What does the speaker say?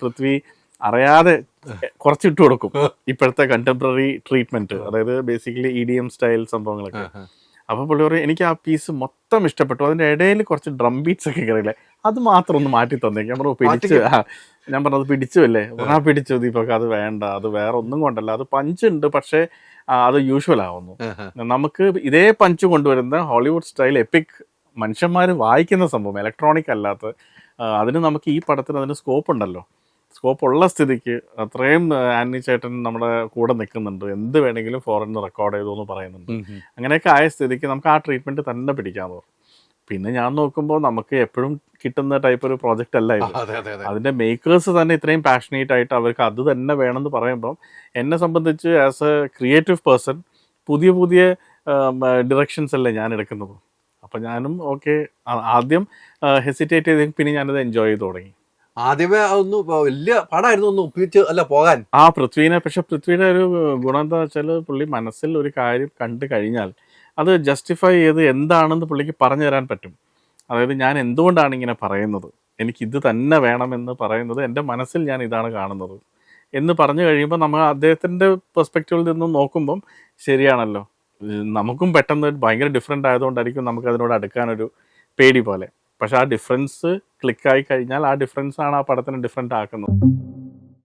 പൃഥ്വി അറിയാതെ കുറച്ചിട്ട് കൊടുക്കും ഇപ്പോഴത്തെ കണ്ടംപററി ട്രീറ്റ്മെന്റ്, അതായത് ബേസിക്കലി EDM സ്റ്റൈൽ സംഭവങ്ങളൊക്കെ. അപ്പോൾ പുള്ളി പറയും എനിക്ക് ആ പീസ് മൊത്തം ഇഷ്ടപ്പെട്ടു, അതിൻ്റെ ഇടയിൽ കുറച്ച് ഡ്രം ബീറ്റ്സ് ഒക്കെ കയറിയില്ലേ, അത് മാത്രം ഒന്ന് മാറ്റി തന്നേക്ക്. ഞാൻ പറഞ്ഞു പിടിച്ചു, ഞാൻ പറഞ്ഞത് പിടിച്ചു അല്ലേ, പറഞ്ഞാൽ പിടിച്ചു ദീപക്, അത് വേണ്ട, അത് വേറെ ഒന്നും കൊണ്ടല്ല, അത് പഞ്ചുണ്ട് പക്ഷേ അത് യൂഷ്വൽ ആവുന്നു. നമുക്ക് ഇതേ പഞ്ച് കൊണ്ടുവരുന്ന ഹോളിവുഡ് സ്റ്റൈൽ എപ്പിക് മനുഷ്യന്മാർ വായിക്കുന്ന സംഭവം, ഇലക്ട്രോണിക് അല്ലാത്ത, അതിന് നമുക്ക് ഈ പടത്തിന് അതിന് സ്കോപ്പ് ഉണ്ടല്ലോ. സ്കോപ്പ് ഉള്ള സ്ഥിതിക്ക് അത്രയും ആന്റണി ചേട്ടൻ നമ്മുടെ കൂടെ നിൽക്കുന്നുണ്ട്, എന്ത് വേണമെങ്കിലും ഫോറിന് റെക്കോർഡ് ചെയ്തു എന്ന് പറയുന്നുണ്ട്. അങ്ങനെയൊക്കെ ആയ സ്ഥിതിക്ക് നമുക്ക് ആ ട്രീറ്റ്മെൻറ്റ് തന്നെ പിടിക്കാമെന്ന് പറഞ്ഞു. പിന്നെ ഞാൻ നോക്കുമ്പോൾ നമുക്ക് എപ്പോഴും കിട്ടുന്ന ടൈപ്പ് ഒരു പ്രോജക്റ്റ് അല്ല ഇത്. അതിൻ്റെ മേക്കേഴ്സ് തന്നെ ഇത്രയും പാഷനേറ്റ് ആയിട്ട് അവർക്ക് അത് തന്നെ വേണമെന്ന് പറയുമ്പം എന്നെ സംബന്ധിച്ച് ആസ് എ ക്രിയേറ്റീവ് പേഴ്സൺ പുതിയ പുതിയ ഡിറക്ഷൻസ് അല്ലേ ഞാൻ എടുക്കുന്നത്. അപ്പം ഞാനും ഓക്കെ, ആദ്യം ഹെസിറ്റേറ്റ് ചെയ്ത് പിന്നെ ഞാനത് എൻജോയ് ചെയ്ത് തുടങ്ങി. ആദ്യമേ അതൊന്നും വലിയ പടമായിരുന്നു, ഒന്ന് ഒപ്പിച്ച് അല്ല പോകാൻ പൃഥ്വിനെ. പക്ഷെ പൃഥ്വിയുടെ ഒരു ഗുണം എന്താ വെച്ചാൽ പുള്ളി മനസ്സിൽ ഒരു കാര്യം കണ്ടു കഴിഞ്ഞാൽ അത് ജസ്റ്റിഫൈ ചെയ്ത് എന്താണെന്ന് പുള്ളിക്ക് പറഞ്ഞു തരാൻ പറ്റും. അതായത് ഞാൻ എന്തുകൊണ്ടാണ് ഇങ്ങനെ പറയുന്നത്, എനിക്കിത് തന്നെ വേണമെന്ന് പറയുന്നത് എൻ്റെ മനസ്സിൽ ഞാൻ ഇതാണ് കാണുന്നത് എന്ന് പറഞ്ഞു കഴിയുമ്പോൾ നമ്മൾ അദ്ദേഹത്തിൻ്റെ പെർസ്പെക്റ്റീവിൽ നിന്നും നോക്കുമ്പം ശരിയാണല്ലോ, നമുക്കും പെട്ടെന്ന് ഭയങ്കര ഡിഫറെൻ്റ് ആയതുകൊണ്ടായിരിക്കും നമുക്ക് അതിനോട് അടുക്കാനൊരു പേടി പോലെ. പക്ഷെ ആ ഡിഫറൻസ് ക്ലിക്കായി കഴിഞ്ഞാൽ ആ ഡിഫറൻസാണ് ആ പടത്തിനെ ഡിഫറെൻ്റ് ആക്കുന്നത്.